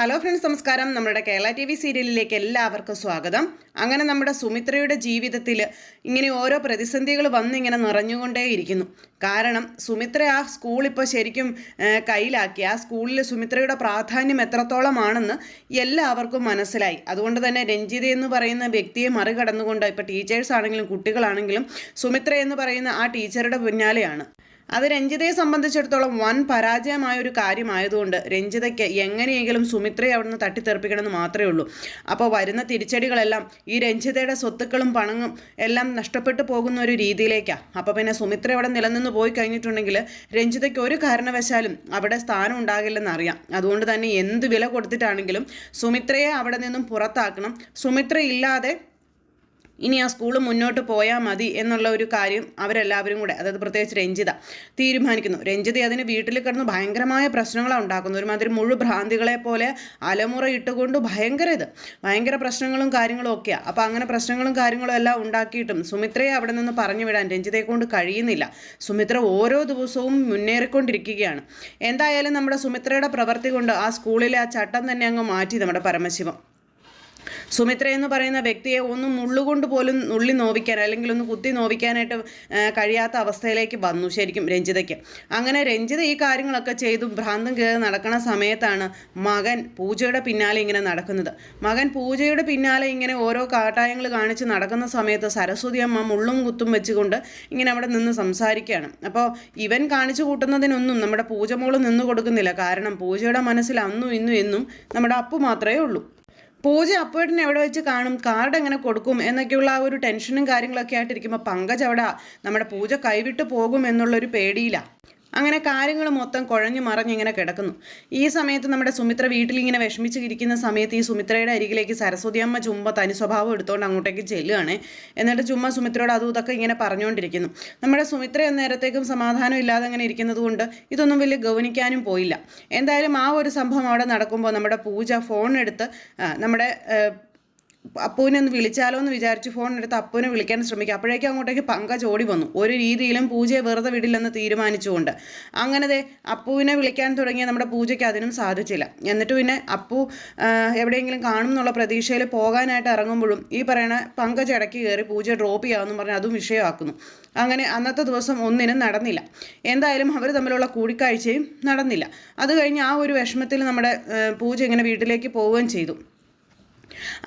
Hello friends, നമസ്കാരം. നമ്മുടെ Kerala TV സീരിയലിലേക്ക് എല്ലാവർക്കും സ്വാഗതം. അങ്ങനെ നമ്മുടെ സുമിത്രയുടെ ജീവിതത്തിൽ ഇങ്ങനെ ഓരോ പ്രതിസന്ധികൾ വന്നിങ്ങനെ നിറഞ്ഞുകൊണ്ടേയിരിക്കുന്നു. കാരണം സുമിത്ര ആ സ്കൂൾ ഇപ്പോൾ ശരിക്കും കയ്യിലാക്കി. ആ സ്കൂളിൽ സുമിത്രയുടെ പ്രാധാന്യം എത്രത്തോളമാണെന്ന് എല്ലാവർക്കും മനസ്സിലായി. അതുകൊണ്ട് തന്നെ രഞ്ജിത എന്ന് പറയുന്ന വ്യക്തിയെ മറികടന്നുകൊണ്ട് ഇപ്പോൾ ടീച്ചേഴ്സ് ആണെങ്കിലും കുട്ടികളാണെങ്കിലും സുമിത്ര എന്ന് പറയുന്ന ആ ടീച്ചറുടെ പിന്നാലെയാണ്. അത് രഞ്ജിതയെ സംബന്ധിച്ചിടത്തോളം വൻ പരാജയമായൊരു കാര്യമായതുകൊണ്ട് രഞ്ജിതയ്ക്ക് എങ്ങനെയെങ്കിലും സുമിത്രയെ അവിടുന്ന് തട്ടിത്തെറിപ്പിക്കണമെന്ന് മാത്രമേ ഉള്ളൂ. അപ്പോൾ വരുന്ന തിരിച്ചടികളെല്ലാം ഈ രഞ്ജിതയുടെ സ്വത്തുക്കളും പണവും എല്ലാം നഷ്ടപ്പെട്ടു പോകുന്ന ഒരു രീതിയിലേക്കാണ്. അപ്പോൾ പിന്നെ സുമിത്ര അവിടെ നിലനിന്ന് പോയി കഴിഞ്ഞിട്ടുണ്ടെങ്കിൽ രഞ്ജിതയ്ക്ക് ഒരു കാരണവശാലും അവിടെ സ്ഥാനം ഉണ്ടാകില്ലെന്നറിയാം. അതുകൊണ്ട് തന്നെ എന്ത് വില കൊടുത്തിട്ടാണെങ്കിലും സുമിത്രയെ അവിടെ നിന്നും പുറത്താക്കണം. സുമിത്ര ഇല്ലാതെ ഇനി ആ സ്കൂൾ മുന്നോട്ട് പോയാൽ മതി എന്നുള്ള ഒരു കാര്യം അവരെല്ലാവരും കൂടെ, അതായത് പ്രത്യേകിച്ച് രഞ്ജിത തീരുമാനിക്കുന്നു. രഞ്ജിത അതിന് വീട്ടിൽ കിടന്ന് ഭയങ്കരമായ പ്രശ്നങ്ങളാണ് ഉണ്ടാക്കുന്നത്. ഒരുമാതിരി ഭ്രാന്തികളെ പോലെ അലമുറ ഇട്ടുകൊണ്ട് ഭയങ്കര പ്രശ്നങ്ങളും കാര്യങ്ങളും ഒക്കെയാണ്. അപ്പോൾ അങ്ങനെ പ്രശ്നങ്ങളും കാര്യങ്ങളും എല്ലാം ഉണ്ടാക്കിയിട്ടും സുമിത്രയെ അവിടെ നിന്ന് പറഞ്ഞു വിടാൻ രഞ്ജിതയെ കൊണ്ട് കഴിയുന്നില്ല. സുമിത്ര ഓരോ ദിവസവും മുന്നേറിക്കൊണ്ടിരിക്കുകയാണ്. എന്തായാലും നമ്മുടെ സുമിത്രയുടെ പ്രവൃത്തി കൊണ്ട് ആ സ്കൂളിലെ ആ ചട്ടം തന്നെ അങ്ങ് മാറ്റി നമ്മുടെ പരമശിവം. സുമിത്ര എന്ന് പറയുന്ന വ്യക്തിയെ ഒന്ന് മുള്ളുകൊണ്ട് പോലും നുള്ളി നോവിക്കാൻ അല്ലെങ്കിൽ ഒന്ന് കുത്തി നോവിക്കാനായിട്ട് കഴിയാത്ത അവസ്ഥയിലേക്ക് വന്നു ശരിക്കും രഞ്ജിതയ്ക്ക്. അങ്ങനെ രഞ്ജിത ഈ കാര്യങ്ങളൊക്കെ ചെയ്തു ഭ്രാന്തം കയറി നടക്കുന്ന സമയത്താണ് മകൻ പൂജയുടെ പിന്നാലെ ഇങ്ങനെ നടക്കുന്നത്. മകൻ പൂജയുടെ പിന്നാലെ ഇങ്ങനെ ഓരോ കാട്ടായങ്ങൾ കാണിച്ച് നടക്കുന്ന സമയത്ത് സരസ്വതി അമ്മ മുള്ളും കുത്തും വെച്ചുകൊണ്ട് ഇങ്ങനെ അവിടെ നിന്ന് സംസാരിക്കുകയാണ്. അപ്പോൾ ഇവൻ കാണിച്ചു കൂട്ടുന്നതിനൊന്നും നമ്മുടെ പൂജ മോള് നിന്ന് കൊടുക്കുന്നില്ല. കാരണം പൂജയുടെ മനസ്സിൽ അന്നും ഇന്നും എന്നും നമ്മുടെ അപ്പു മാത്രമേ ഉള്ളൂ. പൂജ അപ്പോഴേട്ടിനെ എവിടെ വെച്ച് കാണും, കാർഡ് എങ്ങനെ കൊടുക്കും എന്നൊക്കെയുള്ള ആ ഒരു ടെൻഷനും കാര്യങ്ങളൊക്കെ ആയിട്ടിരിക്കുമ്പോൾ പങ്കജ് അവിടെ നമ്മുടെ പൂജ കൈവിട്ട് പോകും എന്നുള്ളൊരു പേടിയിലാണ്. അങ്ങനെ കാര്യങ്ങൾ മൊത്തം കുഴഞ്ഞു മറിഞ്ഞിങ്ങനെ കിടക്കുന്നു. ഈ സമയത്ത് നമ്മുടെ സുമിത്ര വീട്ടിലിങ്ങനെ വിഷമിച്ചിരിക്കുന്ന സമയത്ത് ഈ സുമിത്രയുടെ അരികിലേക്ക് സരസ്വതി അമ്മ ചുമ്മാ തനി സ്വഭാവം എടുത്തുകൊണ്ട് അങ്ങോട്ടേക്ക് ചെല്ലുകയാണ്. എന്നിട്ട് ചുമ്മാ സുമിത്രയോട് അതും ഇതൊക്കെ ഇങ്ങനെ പറഞ്ഞുകൊണ്ടിരിക്കുന്നു. നമ്മുടെ സുമിത്ര നേരത്തേക്കും സമാധാനം ഇല്ലാതെ അങ്ങനെ ഇരിക്കുന്നത് കൊണ്ട് ഇതൊന്നും വലിയ ഗൗനിക്കാനും പോയില്ല. എന്തായാലും ആ ഒരു സംഭവം അവിടെ നടക്കുമ്പോൾ നമ്മുടെ പൂജ ഫോൺ എടുത്ത് നമ്മുടെ അപ്പുവിനെ ഒന്ന് വിളിച്ചാലോ എന്ന് വിചാരിച്ച് ഫോൺ എടുത്ത് അപ്പുവിനെ വിളിക്കാൻ ശ്രമിക്കുക. അപ്പോഴേക്കും അങ്ങോട്ടേക്ക് പങ്കജ് ഓടി വന്നു. ഒരു രീതിയിലും പൂജയെ വെറുതെ വിടില്ലെന്ന് തീരുമാനിച്ചുകൊണ്ട് അങ്ങനെ അപ്പുവിനെ വിളിക്കാൻ തുടങ്ങിയ നമ്മുടെ പൂജയ്ക്ക് അതിനും സാധിച്ചില്ല. എന്നിട്ട് പിന്നെ അപ്പു എവിടെയെങ്കിലും കാണും എന്നുള്ള പ്രതീക്ഷയിൽ പോകാനായിട്ട് ഇറങ്ങുമ്പോഴും ഈ പറയണ പങ്കജ് ഇടയ്ക്ക് കയറി പൂജ ഡ്രോപ്പ് ചെയ്യാമെന്ന് പറഞ്ഞ് അതും വിഷയമാക്കുന്നു. അങ്ങനെ അന്നത്തെ ദിവസം ഒന്നിനും നടന്നില്ല. എന്തായാലും അവർ തമ്മിലുള്ള കൂടിക്കാഴ്ചയും നടന്നില്ല. അത് കഴിഞ്ഞ് ആ ഒരു വിഷമത്തിൽ നമ്മുടെ പൂജ ഇങ്ങനെ വീട്ടിലേക്ക് പോവുകയും ചെയ്തു.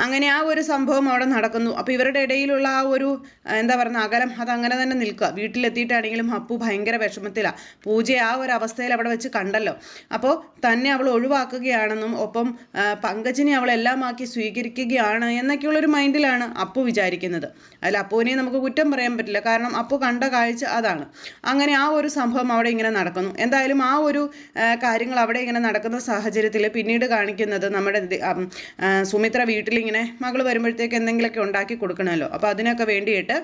അങ്ങനെ ആ ഒരു സംഭവം അവിടെ നടക്കുന്നു. അപ്പോൾ ഇവരുടെ ഇടയിലുള്ള ആ ഒരു എന്താ പറയുക അകലം അതങ്ങനെ തന്നെ നിൽക്കുക. വീട്ടിലെത്തിയിട്ടാണെങ്കിലും അപ്പു ഭയങ്കര വിഷമത്തിലാണ്. പൂജയെ ആ ഒരു അവസ്ഥയിൽ അവിടെ വെച്ച് കണ്ടല്ലോ. അപ്പോൾ തന്നെ അവൾ ഒഴിവാക്കുകയാണെന്നും ഒപ്പം പങ്കജിനെ അവളെല്ലാമാക്കി സ്വീകരിക്കുകയാണ് എന്നൊക്കെയുള്ളൊരു മൈൻഡിലാണ് അപ്പു വിചാരിക്കുന്നത്. അതിൽ അപ്പുവിനെ നമുക്ക് കുറ്റം പറയാൻ പറ്റില്ല. കാരണം അപ്പു കണ്ട കാഴ്ച അതാണ്. അങ്ങനെ ആ ഒരു സംഭവം അവിടെ ഇങ്ങനെ നടക്കുന്നു. എന്തായാലും ആ ഒരു കാര്യങ്ങൾ അവിടെ ഇങ്ങനെ നടക്കുന്ന സാഹചര്യത്തിൽ പിന്നീട് കാണിക്കുന്നത് നമ്മുടെ സുമിത്ര വീട്ടിലിങ്ങനെ മകൾ വരുമ്പോഴത്തേക്ക് എന്തെങ്കിലുമൊക്കെ ഉണ്ടാക്കി കൊടുക്കണമല്ലോ. അപ്പോൾ അതിനൊക്കെ വേണ്ടിയിട്ട്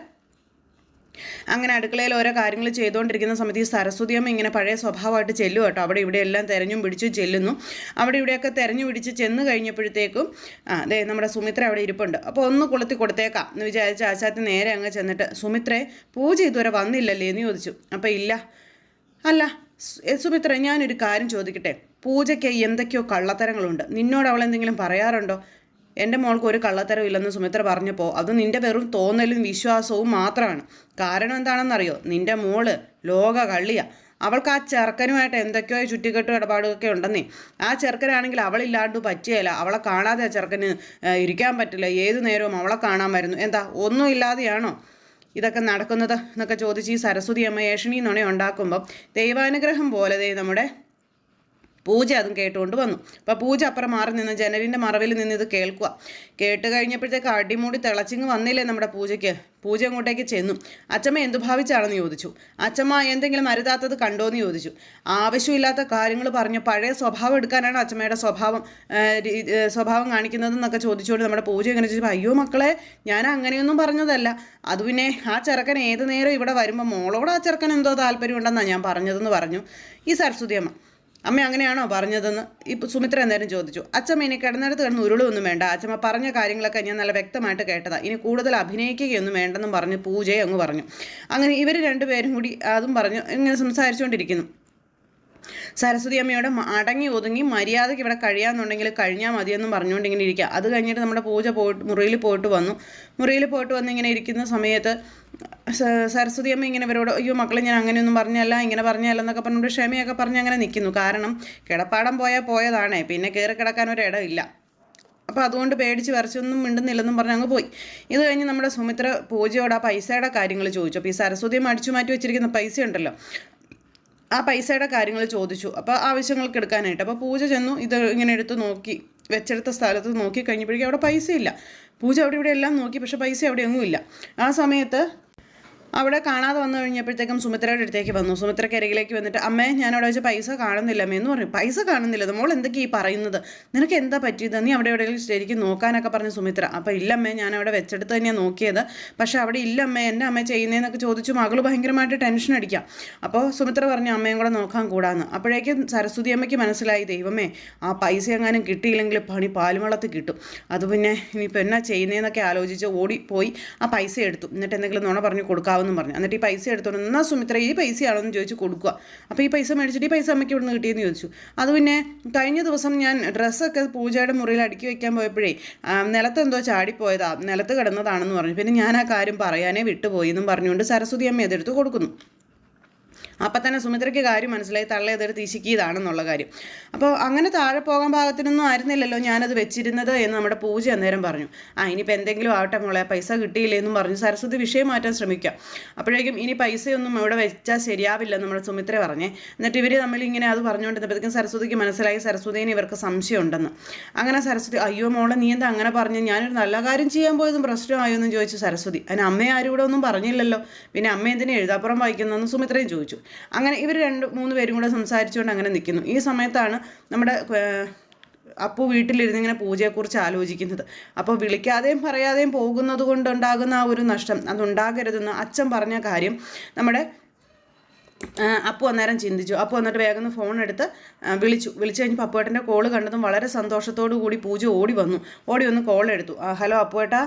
അങ്ങനെ അടുക്കളയിൽ ഓരോ കാര്യങ്ങൾ ചെയ്തുകൊണ്ടിരിക്കുന്ന സമയത്ത് ഈ സരസ്വതി അമ്മ ഇങ്ങനെ പഴയ സ്വഭാവമായിട്ട് ചെല്ലും കേട്ടോ. അവിടെ ഇവിടെ എല്ലാം തെരഞ്ഞും പിടിച്ചു ചെല്ലുന്നു. അവിടെ ഇവിടെയൊക്കെ തെരഞ്ഞു പിടിച്ച് ചെന്ന് കഴിഞ്ഞപ്പോഴത്തേക്കും അതെ നമ്മുടെ സുമിത്ര അവിടെ ഇരിപ്പുണ്ട്. അപ്പോൾ ഒന്ന് കൊളുത്തി കൊടുത്തേക്കാം എന്ന് വിചാരിച്ച് ആശാത്തി നേരെ അങ്ങ് ചെന്നിട്ട് സുമിത്രയെ പൂജ ഇതുവരെ വന്നില്ലല്ലേ എന്ന് ചോദിച്ചു. അപ്പോൾ ഇല്ല. അല്ല സുമിത്ര, ഞാനൊരു കാര്യം ചോദിക്കട്ടെ. പൂജയ്ക്ക് എന്തൊക്കെയോ കള്ളത്തരങ്ങളുണ്ട്. നിന്നോട് അവൾ എന്തെങ്കിലും പറയാറുണ്ടോ? എൻ്റെ മോൾക്ക് ഒരു കള്ളത്തരം ഇല്ലെന്ന് സുമിത്ര പറഞ്ഞപ്പോൾ അത് നിൻ്റെ വെറും തോന്നലും വിശ്വാസവും മാത്രമാണ്. കാരണം എന്താണെന്നറിയോ? നിൻ്റെ മോള് ലോക കള്ളിയാണ്. അവൾക്ക് ആ ചെറുക്കനുമായിട്ട് എന്തൊക്കെയോ ചുറ്റിക്കെട്ടും ഇടപാടുകളൊക്കെ ഉണ്ടെന്നേ. ആ ചെറുക്കനാണെങ്കിൽ അവളില്ലാണ്ട് പറ്റിയല്ല. അവളെ കാണാതെ ആ ചെറുക്കന് ഇരിക്കാൻ പറ്റില്ല. ഏതു നേരവും അവളെ കാണാൻ വരുന്നു. എന്താ ഒന്നും ഇല്ലാതെയാണോ ഇതൊക്കെ നടക്കുന്നത് എന്നൊക്കെ ചോദിച്ച് ഈ സരസ്വതി അമ്മ ഏഷണി നുണ ഉണ്ടാക്കുമ്പം ദൈവാനുഗ്രഹം പോലെ നമ്മുടെ പൂജ അതും കേട്ടുകൊണ്ട് വന്നു. അപ്പോൾ പൂജ അപ്പുറം മാറി നിന്ന് ജനലിൻ്റെ മറവിൽ നിന്ന് ഇത് കേൾക്കുക. കേട്ട് കഴിഞ്ഞപ്പോഴത്തേക്ക് അടിമൂടി തിളച്ചിങ്ങ് വന്നില്ലേ നമ്മുടെ പൂജയ്ക്ക്. പൂജ അങ്ങോട്ടേക്ക് ചെന്നു. അച്ചമ്മ എന്തു ഭാവിച്ചാണെന്ന് ചോദിച്ചു. അച്ചമ്മ എന്തെങ്കിലും അരുതാത്തത് കണ്ടോയെന്ന് ചോദിച്ചു. ആവശ്യമില്ലാത്ത കാര്യങ്ങൾ പറഞ്ഞ് പഴയ സ്വഭാവം എടുക്കാനാണ് അച്ചമ്മയുടെ സ്വഭാവം കാണിക്കുന്നതെന്നൊക്കെ ചോദിച്ചുകൊണ്ട് നമ്മുടെ പൂജ ഇങ്ങനെ ചോദിച്ചപ്പോൾ അയ്യോ മക്കളെ, ഞാൻ അങ്ങനെയൊന്നും പറഞ്ഞതല്ല. അത് പിന്നെ ആ ചെറുക്കൻ ഏത് നേരം ഇവിടെ വരുമ്പോൾ മോളോട് ആ ചെറുക്കൻ എന്തോ താല്പര്യമുണ്ടെന്നാണ് ഞാൻ പറഞ്ഞതെന്ന് പറഞ്ഞു ഈ സരസ്വതി അമ്മ. അമ്മ അങ്ങനെയാണോ പറഞ്ഞതെന്ന് ഇപ്പോൾ സുമിത്ര എന്തായാലും ചോദിച്ചു. അച്ചമ്മ ഇനി കിടന്നിടത്ത് കിടന്ന് ഉരുളൊന്നും വേണ്ട. അച്ചമ്മ പറഞ്ഞ കാര്യങ്ങളൊക്കെ ഞാൻ നല്ല വ്യക്തമായിട്ട് കേട്ടതാണ്. ഇനി കൂടുതൽ അഭിനയിക്കുകയൊന്നും വേണ്ടെന്നും പറഞ്ഞ് പൂജയെ അങ്ങ് പറഞ്ഞു. അങ്ങനെ ഇവർ രണ്ടുപേരും കൂടി അതും പറഞ്ഞു ഇങ്ങനെ സംസാരിച്ചുകൊണ്ടിരിക്കുന്നു. സരസ്വതി അമ്മയോട് അടങ്ങി ഒതുങ്ങി മര്യാദയ്ക്ക് ഇവിടെ കഴിയാമെന്നുണ്ടെങ്കിൽ കഴിഞ്ഞാൽ മതിയെന്നും പറഞ്ഞുകൊണ്ട് ഇങ്ങനെ ഇരിക്കുക. അത് കഴിഞ്ഞിട്ട് നമ്മുടെ പൂജ മുറിയിൽ പോയിട്ട് വന്ന് ഇങ്ങനെ ഇരിക്കുന്ന സമയത്ത് സരസ്വതി അമ്മ ഇങ്ങനെ ഇവരോട് അയ്യോ മക്കളെ ഞാൻ അങ്ങനെയൊന്നും പറഞ്ഞല്ല ഇങ്ങനെ പറഞ്ഞല്ല എന്നൊക്കെ പറഞ്ഞുകൊണ്ട് ക്ഷമയൊക്കെ പറഞ്ഞ് അങ്ങനെ നിൽക്കുന്നു. കാരണം കിടപ്പാടം പോയതാണേ, പിന്നെ കയറി കിടക്കാൻ ഒരു ഇടമില്ല. അപ്പോൾ അതുകൊണ്ട് പേടിച്ച് വരച്ചൊന്നും മിണ്ടുന്നില്ലെന്നും പറഞ്ഞ് അങ്ങ് പോയി. ഇത് കഴിഞ്ഞ് നമ്മുടെ സുമിത്ര പൂജയോട് ആ പൈസയുടെ കാര്യങ്ങൾ ചോദിച്ചു. അപ്പോൾ ഈ സരസ്വതി അടിച്ചു മാറ്റി വെച്ചിരിക്കുന്ന പൈസ ഉണ്ടല്ലോ, ആ പൈസയുടെ കാര്യങ്ങൾ ചോദിച്ചു. അപ്പോൾ ആവശ്യങ്ങൾക്ക് എടുക്കാനായിട്ട്. അപ്പോൾ പൂജ ചെന്നു ഇത് ഇങ്ങനെ എടുത്ത് നോക്കി, വെച്ചെടുത്ത സ്ഥലത്ത് നോക്കി കഴിഞ്ഞപ്പോഴേക്കും അവിടെ പൈസ ഇല്ല. പൂജ ഇവിടെ എല്ലാം നോക്കി, പക്ഷേ പൈസ എവിടെയൊന്നും ഇല്ല. ആ സമയത്ത് അവിടെ കാണാതെ വന്നു കഴിഞ്ഞപ്പോഴത്തേക്കും സുമിത്രയുടെ അടുത്തേക്ക് വന്നു. സുമിത്രയ്ക്ക് അരികിലേക്ക് വന്നിട്ട് അമ്മേ ഞാൻ അവിടെ വെച്ച് പൈസ കാണുന്നില്ല അമ്മേ എന്ന് പറഞ്ഞു. പൈസ കാണുന്നില്ല, നമ്മൾ എന്തൊക്കെയാ ഈ പറയുന്നത്, നിനക്ക് എന്താ പറ്റിയത്, നീ അവിടെ എവിടെയെങ്കിലും ശരിക്കും നോക്കാനൊക്കെ പറഞ്ഞു സുമിത്ര. അപ്പോൾ ഇല്ലമ്മേ ഞാൻ അവിടെ വെച്ചെടുത്ത് തന്നെയാണ് നോക്കിയത്, പക്ഷേ അവിടെ ഇല്ലമ്മേ, എൻ്റെ അമ്മ ചെയ്യുന്നതെന്നൊക്കെ ചോദിച്ചു മകൾ ഭയങ്കരമായിട്ട് ടെൻഷൻ അടിക്കാം. അപ്പോൾ സുമിത്ര പറഞ്ഞു അമ്മയും കൂടെ നോക്കാൻ കൂടാന്ന്. അപ്പോഴേക്കും സരസ്വതി അമ്മയ്ക്ക് മനസ്സിലായി ദൈവമേ ആ പൈസ എങ്ങാനും കിട്ടിയില്ലെങ്കിൽ പണി പാലുവെള്ളത്തിൽ കിട്ടും. അത് പിന്നെ ഇനിയിപ്പോൾ എന്നാ ചെയ്യുന്നതെന്നൊക്കെ ആലോചിച്ച് ഓടിപ്പോയി ആ പൈസ എടുത്തു. എന്നിട്ട് എന്തെങ്കിലും നുണ പറഞ്ഞു കൊടുക്കാമെന്നും പറഞ്ഞു. എന്നിട്ട് ഈ പൈസ എടുത്തോണ്ട് എന്നാൽ സുമിത്ര ഈ പൈസയാണെന്ന് ചോദിച്ചു കൊടുക്കുക. അപ്പോൾ ഈ പൈസ മേടിച്ചിട്ട് ഈ പൈസ അമ്മയ്ക്ക് ഇവിടെ നിന്ന് കിട്ടിയെന്ന് ചോദിച്ചു. അത് പിന്നെ കഴിഞ്ഞ ദിവസം ഞാൻ ഡ്രസ്സൊക്കെ പൂജയുടെ മുറിയിൽ അടുക്കി വയ്ക്കാൻ പോയപ്പോഴേ നിലത്ത് എന്തോ ചാടിപ്പോയതാ, നിലത്ത് കിടന്നതാണെന്ന് പറഞ്ഞു. പിന്നെ ഞാൻ ആ കാര്യം പറയാനേ വിട്ടുപോയി എന്നും പറഞ്ഞുകൊണ്ട് സരസ്വതി അമ്മ അതെടുത്ത് കൊടുക്കുന്നു. അപ്പം തന്നെ സുമിത്രയ്ക്ക് കാര്യം മനസ്സിലായി, തള്ള അതെടുത്ത് ഇശിക്കിയതാണെന്നുള്ള കാര്യം. അപ്പോൾ അങ്ങനെ താഴെ പോകാൻ പാകത്തിനൊന്നും ആയിരുന്നില്ലല്ലോ ഞാനത് വെച്ചിരുന്നത് എന്ന് നമ്മുടെ പൂജ അന്നേരം പറഞ്ഞു. ഇനിയിപ്പോൾ എന്തെങ്കിലും ആവട്ടെ മോളെ, പൈസ കിട്ടിയില്ലെന്നും പറഞ്ഞു സരസ്വതി വിഷയം മാറ്റാൻ ശ്രമിക്കാം. അപ്പോഴേക്കും ഇനി പൈസയൊന്നും ഇവിടെ വെച്ചാൽ ശരിയാവില്ല നമ്മുടെ സുമിത്ര പറഞ്ഞേ. എന്നിട്ട് ഇവർ തമ്മിൽ ഇങ്ങനെ അത് പറഞ്ഞുകൊണ്ടിരുന്നപ്പോഴത്തേക്കും സരസ്വതിക്ക് മനസ്സിലായി സരസ്വതിന് ഇവർക്ക് സംശയം ഉണ്ടെന്ന്. അങ്ങനെ സരസ്വതി അയ്യോ മോളെ നീ എന്താ അങ്ങനെ പറഞ്ഞു, ഞാനൊരു നല്ല കാര്യം ചെയ്യാൻ പോയതും പ്രശ്നമായോ എന്നും ചോദിച്ചു സരസ്വതി. അതിന് അമ്മയെ ആരും ഇവിടെ ഒന്നും പറഞ്ഞില്ലല്ലോ, പിന്നെ അമ്മ എന്തിനാ എഴുതാപ്പുറം വായിക്കുന്നതെന്ന് സുമിത്രയും ചോദിച്ചു. അങ്ങനെ ഇവർ 2-3 പേരും കൂടെ സംസാരിച്ചുകൊണ്ട് അങ്ങനെ നിൽക്കുന്നു. ഈ സമയത്താണ് നമ്മുടെ അപ്പു വീട്ടിലിരുന്ന് ഇങ്ങനെ പൂജയെക്കുറിച്ച് ആലോചിക്കുന്നത്. അപ്പോൾ വിളിക്കാതെയും പറയാതെയും പോകുന്നത് കൊണ്ടുണ്ടാകുന്ന ആ ഒരു നഷ്ടം അതുണ്ടാകരുതെന്ന് അച്ഛൻ പറഞ്ഞ കാര്യം നമ്മുടെ അപ്പു അന്നേരം ചിന്തിച്ചു. അപ്പു വന്നിട്ട് വേഗം ഫോൺ എടുത്ത് വിളിച്ചു കഴിഞ്ഞ് അപ്പുവേട്ടൻ്റെ കോള് കണ്ടതും വളരെ സന്തോഷത്തോടു കൂടി പൂജ ഓടി വന്ന് കോൾ എടുത്തു. ഹലോ അപ്പുവേട്ടാ,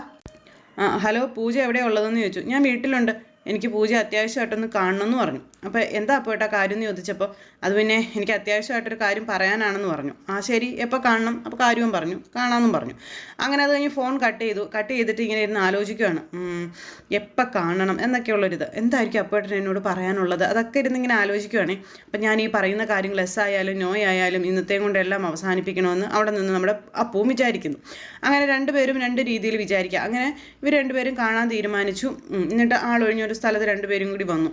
ഹലോ പൂജ എവിടെയാണ് ഉള്ളതെന്ന് ചോദിച്ചു. ഞാൻ വീട്ടിലുണ്ട്, എനിക്ക് പൂജ അത്യാവശ്യമായിട്ടൊന്ന് കാണണമെന്ന് പറഞ്ഞു. അപ്പോൾ എന്താ അപ്പോൾ ഏട്ടാ കാര്യം എന്ന് ചോദിച്ചപ്പോൾ അത് പിന്നെ എനിക്ക് അത്യാവശ്യമായിട്ടൊരു കാര്യം പറയാനാണെന്ന് പറഞ്ഞു. ശരി എപ്പോൾ കാണണം, അപ്പോൾ കാര്യവും പറഞ്ഞു, കാണാമെന്നും പറഞ്ഞു. അങ്ങനെ അത് കഴിഞ്ഞ് ഫോൺ കട്ട് ചെയ്തിട്ട് ഇങ്ങനെ ഇരുന്ന് ആലോചിക്കുകയാണ് എപ്പോൾ കാണണം എന്നൊക്കെയുള്ളൊരിത്. എന്തായിരിക്കും അപ്പോഴേട്ടൻ എന്നോട് പറയാനുള്ളത്, അതൊക്കെ ഇരുന്ന് ഇങ്ങനെ ആലോചിക്കുകയാണേ. അപ്പം ഞാൻ ഈ പറയുന്ന കാര്യങ്ങൾ എസ് ആയാലും നോ ആയാലും ഇന്നത്തെയും കൊണ്ടെല്ലാം അവസാനിപ്പിക്കണമെന്ന് അവിടെ നിന്ന് നമ്മുടെ അപ്പവും വിചാരിക്കുന്നു. അങ്ങനെ 2 പേരും 2 രീതിയിൽ വിചാരിക്കുക. അങ്ങനെ ഇവർ 2 പേരും കാണാൻ തീരുമാനിച്ചു. എന്നിട്ട് ആളൊഴിഞ്ഞൊരു സ്ഥലത്ത് 2 പേരും കൂടി വന്ന്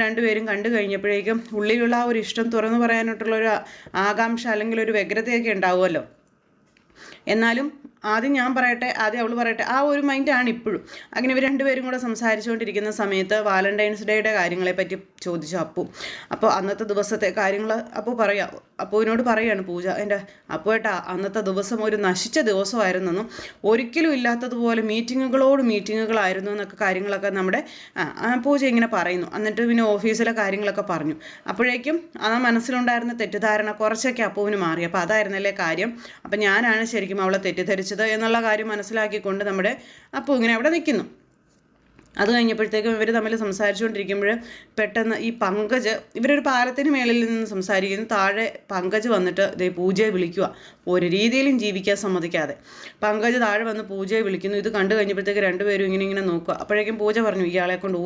2 പേരും കണ്ടു കഴിഞ്ഞപ്പോഴേക്കും ഉള്ളിലുള്ള ആ ഒരു ഇഷ്ടം തുറന്നു പറയാനായിട്ടുള്ളൊരു ആകാംക്ഷ അല്ലെങ്കിൽ ഒരു വ്യഗ്രതയൊക്കെ ഉണ്ടാവുമല്ലോ. എന്നാലും ആദ്യം ഞാൻ പറയട്ടെ, ആദ്യം അവൾ പറയട്ടെ, ആ ഒരു മൈൻഡാണ് ഇപ്പോഴും. അങ്ങനെ ഇവർ 2 പേരും കൂടെ സംസാരിച്ചുകൊണ്ടിരിക്കുന്ന സമയത്ത് വാലന്റൈൻസ് ഡേയുടെ കാര്യങ്ങളെപ്പറ്റി ചോദിച്ചു അപ്പു. അപ്പോൾ അന്നത്തെ ദിവസത്തെ കാര്യങ്ങൾ അപ്പുവിനോട് പറയുകയാണ് പൂജ. എൻ്റെ അപ്പുവേട്ടാ അന്നത്തെ ദിവസം ഒരു നശിച്ച ദിവസമായിരുന്നെന്നും ഒരിക്കലും ഇല്ലാത്തതുപോലെ മീറ്റിങ്ങുകളായിരുന്നു എന്നൊക്കെ കാര്യങ്ങളൊക്കെ നമ്മുടെ പൂജ ഇങ്ങനെ പറയുന്നു. എന്നിട്ട് പിന്നെ ഓഫീസിലെ കാര്യങ്ങളൊക്കെ പറഞ്ഞു. അപ്പോഴേക്കും ആ മനസ്സിലുണ്ടായിരുന്ന തെറ്റിദ്ധാരണ കുറച്ചൊക്കെ അപ്പുവിന് മാറി. അപ്പോൾ അതായിരുന്നല്ലേ കാര്യം, അപ്പം ഞാനാണ് ശരിക്കും അവളെ തെറ്റിദ്ധരിച്ചത് എന്നുള്ള കാര്യം മനസ്സിലാക്കിക്കൊണ്ട് നമ്മുടെ അപ്പു ഇങ്ങനെ അവിടെ നിൽക്കുന്നു. അത് കഴിഞ്ഞപ്പോഴത്തേക്കും ഇവർ തമ്മിൽ സംസാരിച്ചുകൊണ്ടിരിക്കുമ്പോൾ പെട്ടെന്ന് ഈ പങ്കജ്, ഇവരൊരു പാലത്തിന് മേളിൽ നിന്ന് സംസാരിക്കുന്നു. താഴെ പങ്കജ് വന്നിട്ട് പൂജയെ വിളിക്കുക, ഒരു രീതിയിലും ജീവിക്കാൻ സമ്മതിക്കാതെ. പങ്കജ് താഴെ വന്ന് പൂജയെ വിളിക്കുന്നു. ഇത് കണ്ടു കഴിഞ്ഞപ്പോഴത്തേക്ക് 2 പേരും ഇങ്ങനെ നോക്കുക. അപ്പോഴേക്കും പൂജ പറഞ്ഞു ഇയാളെ കൊണ്ട്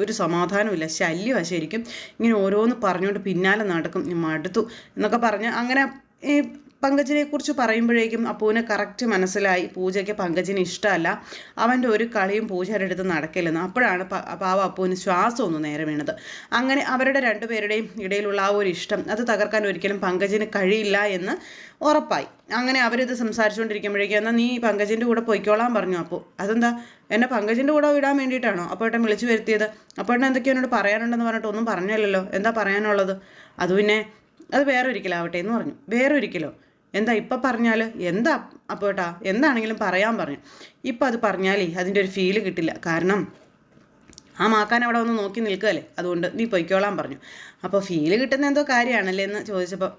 ഒരു സമാധാനമില്ല, ശല്യമാണ് ശരിക്കും, ഇങ്ങനെ ഓരോന്ന് പറഞ്ഞുകൊണ്ട് പിന്നാലെ നടക്കും, മടുത്തു എന്നൊക്കെ പറഞ്ഞ് അങ്ങനെ ഈ പങ്കജിനെ കുറിച്ച് പറയുമ്പോഴേക്കും അപ്പുവിന് കറക്റ്റ് മനസ്സിലായി പൂജയ്ക്ക് പങ്കജിന് ഇഷ്ടമല്ല, അവൻ്റെ ഒരു കളിയും പൂജയുടെ അടുത്ത് നടക്കില്ലെന്ന്. അപ്പോഴാണ് പാവ അപ്പുവിന് ശ്വാസം ഒന്ന് നേരെ വീണത്. അങ്ങനെ അവരുടെ 2 പേരുടെയും ഇടയിലുള്ള ആ ഒരു ഇഷ്ടം അത് തകർക്കാൻ ഒരിക്കലും പങ്കജിന് കഴിയില്ല എന്ന് ഉറപ്പായി. അങ്ങനെ അവരിത് സംസാരിച്ചുകൊണ്ടിരിക്കുമ്പോഴേക്കും എന്നാൽ നീ പങ്കജിൻ്റെ കൂടെ പൊയ്ക്കോളാൻ പറഞ്ഞു. അപ്പോൾ അതെന്താ എന്നെ പങ്കജിൻ്റെ കൂടെ വിടാൻ വേണ്ടിയിട്ടാണോ അപ്പോഴേട്ടൻ വിളിച്ചു വരുത്തിയത്? അപ്പോഴേട്ടൻ എന്തൊക്കെയോ എന്നോട് പറയാനുണ്ടെന്ന് പറഞ്ഞിട്ട് ഒന്നും പറഞ്ഞില്ലല്ലോ, എന്താ പറയാനുള്ളത്? അത് പിന്നെ അത് വേറൊരിക്കലാവട്ടെ എന്ന് പറഞ്ഞു. വേറൊരിക്കലോ? എന്താ ഇപ്പം പറഞ്ഞാൽ എന്താ അപ്പോട്ടാ, എന്താണെങ്കിലും പറയാൻ പറഞ്ഞു. ഇപ്പം അത് പറഞ്ഞാലേ അതിൻ്റെ ഒരു ഫീല് കിട്ടില്ല, കാരണം ആ മാക്കാൻ അവിടെ വന്ന് നോക്കി നിൽക്കുകയല്ലേ, അതുകൊണ്ട് നീ പൊയ്ക്കോളാൻ പറഞ്ഞു. അപ്പോൾ ഫീല് കിട്ടുന്ന എന്തോ കാര്യമാണല്ലേ എന്ന് ചോദിച്ചപ്പോൾ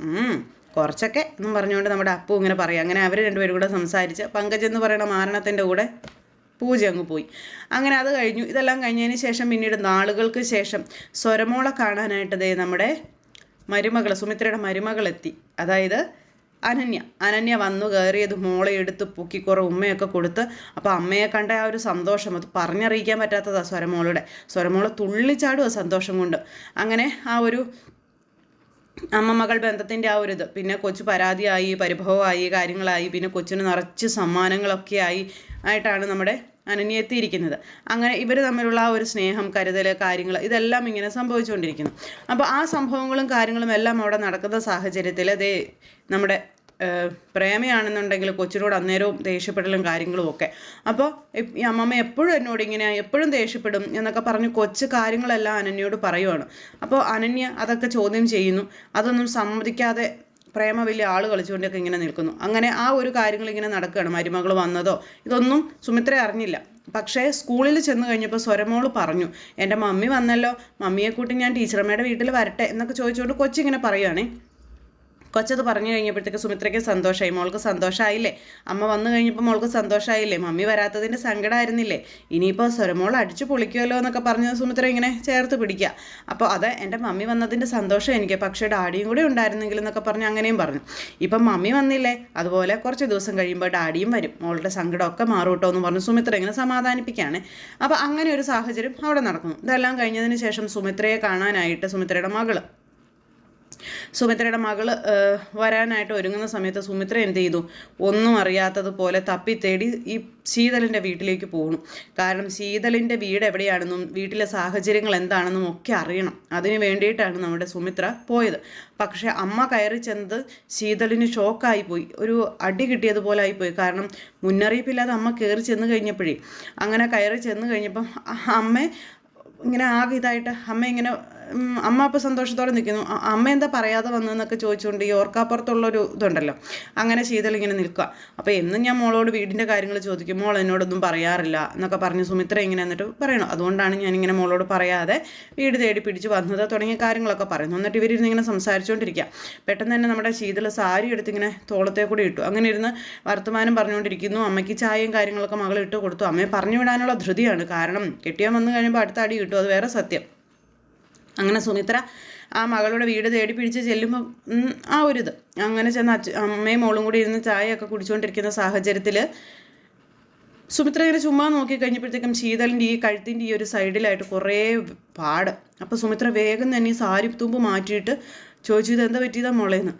കുറച്ചൊക്കെ എന്നും പറഞ്ഞുകൊണ്ട് നമ്മുടെ അപ്പു ഇങ്ങനെ പറയാം. അങ്ങനെ അവർ 2 പേരും കൂടെ സംസാരിച്ച് പങ്കജ് എന്ന് പറയുന്ന മാരണത്തിൻ്റെ കൂടെ പൂജ അങ്ങ് പോയി. അങ്ങനെ അത് കഴിഞ്ഞു. ഇതെല്ലാം കഴിഞ്ഞതിന് ശേഷം പിന്നീട് നാളുകൾക്ക് ശേഷം സ്വരമോളെ കാണാനായിട്ട് നമ്മുടെ സുമിത്രയുടെ മരുമകളെത്തി. അതായത് അനന്യ വന്നു കയറിയത് മോളെ എടുത്ത് പൊക്കി കുറേ ഉമ്മയൊക്കെ കൊടുത്ത്. അപ്പോൾ അമ്മയെ കണ്ട ആ ഒരു സന്തോഷം അത് പറഞ്ഞറിയിക്കാൻ പറ്റാത്തതാണ് സ്വരമോള് തുള്ളിച്ചാടുക സന്തോഷം കൊണ്ട്. അങ്ങനെ ആ ഒരു അമ്മ-മകൾ ബന്ധത്തിൻ്റെ ആ ഒരു ഇത്, പിന്നെ കൊച്ചു പരാതിയായി, പരിഭവമായി, കാര്യങ്ങളായി, പിന്നെ കൊച്ചിന് നിറച്ച് സമ്മാനങ്ങളൊക്കെ ആയിട്ടാണ് നമ്മുടെ അനന്യ എത്തിയിരിക്കുന്നത്. അങ്ങനെ ഇവർ തമ്മിലുള്ള ആ ഒരു സ്നേഹം, കരുതൽ, കാര്യങ്ങൾ ഇതെല്ലാം ഇങ്ങനെ സംഭവിച്ചുകൊണ്ടിരിക്കുന്നു. അപ്പോൾ ആ സംഭവങ്ങളും കാര്യങ്ങളും എല്ലാം അവിടെ നടക്കുന്ന സാഹചര്യത്തിൽ നമ്മുടെ പ്രേമയാണെന്നുണ്ടെങ്കിൽ കൊച്ചിനോട് അന്നേരവും ദേഷ്യപ്പെടലും കാര്യങ്ങളും ഒക്കെ. അപ്പോൾ ഈ അമ്മമ്മ എപ്പോഴും എന്നോട് ഇങ്ങനെ എപ്പോഴും ദേഷ്യപ്പെടും എന്നൊക്കെ പറഞ്ഞ് കൊച്ചു കാര്യങ്ങളെല്ലാം അനന്യയോട് പറയുവാണ്. അപ്പോൾ അനന്യ അതൊക്കെ ചോദ്യം ചെയ്യുന്നു. അതൊന്നും സമ്മതിക്കാതെ പ്രേമ വലിയ ആൾ കളിച്ചുകൊണ്ടൊക്കെ ഇങ്ങനെ നിൽക്കുന്നു. അങ്ങനെ ആ ഒരു കാര്യങ്ങൾ ഇങ്ങനെ നടക്കുകയാണ്. മരുമകൾ വന്നതോ ഇതൊന്നും സുമിത്ര അറിഞ്ഞില്ല. പക്ഷേ സ്കൂളിൽ ചെന്ന് കഴിഞ്ഞപ്പോൾ സ്വരമോള് പറഞ്ഞു, എൻ്റെ മമ്മി വന്നല്ലോ, മമ്മിയെ കൂട്ടി ഞാൻ ടീച്ചറമ്മയുടെ വീട്ടിൽ വരട്ടെ എന്നൊക്കെ ചോദിച്ചുകൊണ്ട് കൊച്ചിങ്ങനെ പറയുവാണേ. കൊച്ചത് പറഞ്ഞു കഴിഞ്ഞപ്പോഴത്തേക്ക് സുമിത്രയ്ക്ക് സന്തോഷമായി. മോൾക്ക് സന്തോഷമായില്ലേ, അമ്മ വന്നു കഴിഞ്ഞപ്പോൾ മോൾക്ക് സന്തോഷമായില്ലേ, മമ്മി വരാത്തതിൻ്റെ സങ്കടമായിരുന്നില്ലേ, ഇനിയിപ്പോൾ സ്വരമോൾ അടിച്ചു പൊളിക്കുമല്ലോ എന്നൊക്കെ പറഞ്ഞ് സുമിത്ര ഇങ്ങനെ ചേർത്ത് പിടിക്കുക. അപ്പോൾ അത് എൻ്റെ മമ്മി വന്നതിൻ്റെ സന്തോഷം എനിക്ക്, പക്ഷേ ഡാഡിയും കൂടെ ഉണ്ടായിരുന്നെങ്കിൽ എന്നൊക്കെ പറഞ്ഞ് അങ്ങനെയും പറഞ്ഞു. ഇപ്പം മമ്മി വന്നില്ലേ, അതുപോലെ കുറച്ച് ദിവസം കഴിയുമ്പോൾ ഡാഡിയും വരും, മോളുടെ സങ്കടമൊക്കെ മാറും കേട്ടോ എന്ന് പറഞ്ഞ് സുമിത്ര ഇങ്ങനെ സമാധാനിപ്പിക്കുകയാണ്. അപ്പോൾ അങ്ങനെ ഒരു സാഹചര്യം അവിടെ നടക്കുന്നു. ഇതെല്ലാം കഴിഞ്ഞതിന് ശേഷം സുമിത്രയെ കാണാനായിട്ട് സുമിത്രയുടെ മകൾ വരാനായിട്ട് ഒരുങ്ങുന്ന സമയത്ത് സുമിത്ര എന്ത് ചെയ്തു, ഒന്നും അറിയാത്തതുപോലെ തപ്പിത്തേടി ഈ ശീതളിൻ്റെ വീട്ടിലേക്ക് പോകണം. കാരണം ശീതളിൻ്റെ വീട് എവിടെയാണെന്നും വീട്ടിലെ സാഹചര്യങ്ങൾ എന്താണെന്നും ഒക്കെ അറിയണം. അതിന് വേണ്ടിയിട്ടാണ് നമ്മുടെ സുമിത്ര പോയത്. പക്ഷേ അമ്മ കയറി ചെന്നത് ശീതളിന് ഷോക്കായിപ്പോയി, ഒരു അടി കിട്ടിയതുപോലെ ആയിപ്പോയി. കാരണം മുന്നറിയിപ്പില്ലാതെ അമ്മ കയറി ചെന്ന് കഴിഞ്ഞപ്പോഴേ, അങ്ങനെ കയറി ചെന്ന് കഴിഞ്ഞപ്പം അമ്മ ഇങ്ങനെ ആകെ ഇതായിട്ട് അമ്മ അപ്പോൾ സന്തോഷത്തോടെ നിൽക്കുന്നു. അമ്മ എന്താ പറയാതെ വന്നതെന്നൊക്കെ ചോദിച്ചുകൊണ്ട് ഈ ഓർക്കാപ്പുറത്തുള്ളൊരു ഇതുണ്ടല്ലോ, അങ്ങനെ ശീതൾ ഇങ്ങനെ നിൽക്കുക. അപ്പോൾ എന്നും ഞാൻ മോളോട് വീടിൻ്റെ കാര്യങ്ങൾ ചോദിക്കും, മോൾ എന്നോടൊന്നും പറയാറില്ല എന്നൊക്കെ പറഞ്ഞ് സുമിത്ര ഇങ്ങനെ എന്നിട്ട് പറയണം. അതുകൊണ്ടാണ് ഞാനിങ്ങനെ മോളോട് പറയാതെ വീട് തേടി പിടിച്ച് വന്നത് തുടങ്ങിയ കാര്യങ്ങളൊക്കെ പറയുന്നു. എന്നിട്ട് ഇവരിരുന്ന് ഇങ്ങനെ സംസാരിച്ചുകൊണ്ടിരിക്കുക. പെട്ടെന്ന് തന്നെ നമ്മുടെ ശീതൾ സാരി എടുത്ത് ഇങ്ങനെ തോളത്തെ കൂടി ഇട്ടു. അങ്ങനെ ഇരുന്ന് വർത്തമാനം പറഞ്ഞുകൊണ്ടിരിക്കുന്നു. അമ്മയ്ക്ക് ചായയും കാര്യങ്ങളൊക്കെ മകൾ ഇട്ട് കൊടുത്തു. അമ്മയെ പറഞ്ഞു വിടാനുള്ള ധൃതിയാണ്, കാരണം കെട്ടിയാൻ വന്നു കഴിയുമ്പോൾ അടുത്ത അടി കിട്ടും, അത് വേറെ സത്യം. അങ്ങനെ സുമിത്ര ആ മകളുടെ വീട് തേടി പിടിച്ച് ചെല്ലുമ്പോൾ ആ ഒരിത് അങ്ങനെ ചെന്ന് അമ്മയും മോളും കൂടി ഇരുന്ന് ചായയൊക്കെ കുടിച്ചുകൊണ്ടിരിക്കുന്ന സാഹചര്യത്തിൽ സുമിത്ര ഇങ്ങനെ ചുമ്മാ നോക്കി കഴിഞ്ഞപ്പോഴത്തേക്കും ശീതളിൻ്റെ ഈ കഴുത്തിൻ്റെ ഈ ഒരു സൈഡിലായിട്ട് കുറേ പാട്. അപ്പോൾ സുമിത്ര വേഗം തന്നെ ഈ സാരി തുമ്പ് മാറ്റിയിട്ട് ചോദിച്ചു, ഇതെന്താ പറ്റിയതാ മോളേന്ന്.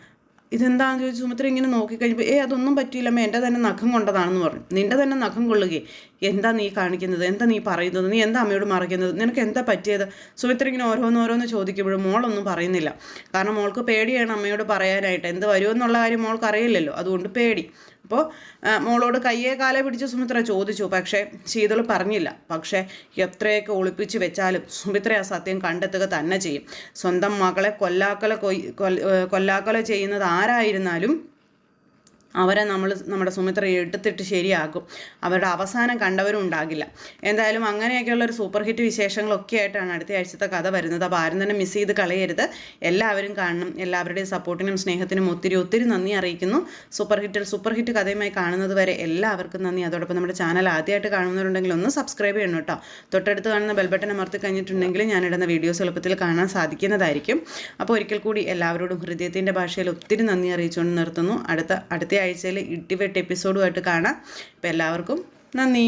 ഇതെന്താണെന്ന് ചോദിച്ചു. സുമിത്ര ഇങ്ങനെ നോക്കിക്കഴിഞ്ഞപ്പോൾ അതൊന്നും പറ്റിയില്ലമ്മ, എൻ്റെ തന്നെ നഖം കൊണ്ടതാണെന്ന് പറഞ്ഞു. നിൻ്റെ തന്നെ നഖം കൊള്ളുകയെ, എന്താ നീ കാണിക്കുന്നത്, എന്താ നീ പറയുന്നത്, നീ എന്താ അമ്മയോട് മറിക്കുന്നത്, നിനക്ക് എന്താ പറ്റിയത്. സുമിത്ര ഇങ്ങനെ ഓരോന്ന് ചോദിക്കുമ്പോഴും മോളൊന്നും പറയുന്നില്ല. കാരണം മോൾക്ക് പേടിയാണ് അമ്മയോട് പറയാനായിട്ട്, എന്ത് വരുമെന്നുള്ള കാര്യം മോൾക്ക് അറിയില്ലല്ലോ, അതുകൊണ്ട് പേടി. അപ്പോൾ മോളോട് കയ്യെ കാലെ പിടിച്ച് സുമിത്ര ചോദിച്ചു. പക്ഷേ ശീതൾ പറഞ്ഞില്ല. പക്ഷേ എത്രയൊക്കെ ഒളിപ്പിച്ച് വെച്ചാലും സുമിത്ര ആ സത്യം കണ്ടെത്തുക തന്നെ ചെയ്യും. സ്വന്തം മകളെ കൊല്ലാക്കൊല ചെയ്യുന്നത് ആരായിരുന്നാലും അവരെ നമ്മുടെ സുമിത്ര എടുത്തിട്ട് ശരിയാക്കും. അവരുടെ അവസാനം കണ്ടവരും ഉണ്ടാകില്ല. എന്തായാലും അങ്ങനെയൊക്കെയുള്ളൊരു സൂപ്പർ ഹിറ്റ് വിശേഷങ്ങളൊക്കെ ആയിട്ടാണ് അടുത്ത ആഴ്ചത്തെ കഥ വരുന്നത്. അപ്പോൾ ആരും തന്നെ മിസ് ചെയ്ത് കളയരുത്. എല്ലാവരും കാണണം. എല്ലാവരുടെയും സപ്പോർട്ടിനും സ്നേഹത്തിനും ഒത്തിരി നന്ദി അറിയിക്കുന്നു. സൂപ്പർ ഹിറ്റ് കഥയുമായി കാണുന്നത് വരെ എല്ലാവർക്കും നന്ദി. അതോടൊപ്പം നമ്മുടെ ചാനൽ ആദ്യമായിട്ട് കാണുന്നവരുണ്ടെങ്കിൽ ഒന്ന് സബ്സ്ക്രൈബ് ചെയ്യണം കേട്ടോ. തൊട്ടടുത്ത് കാണുന്ന ബെൽബട്ടൺ അമർത്തി കഴിഞ്ഞിട്ടുണ്ടെങ്കിൽ ഞാനിടുന്ന വീഡിയോസ് എളുപ്പത്തിൽ കാണാൻ സാധിക്കുന്നതായിരിക്കും. അപ്പോൾ ഒരിക്കൽ കൂടി എല്ലാവരോടും ഹൃദയത്തിൻ്റെ ഭാഷയിൽ ഒത്തിരി നന്ദി അറിയിച്ചുകൊണ്ട് നിർത്തുന്നു. അടുത്ത ആഴ്ചയിൽ ഇടിവെട്ട് എപ്പിസോഡുമായിട്ട് കാണാം. അപ്പോൾ എല്ലാവർക്കും നന്ദി.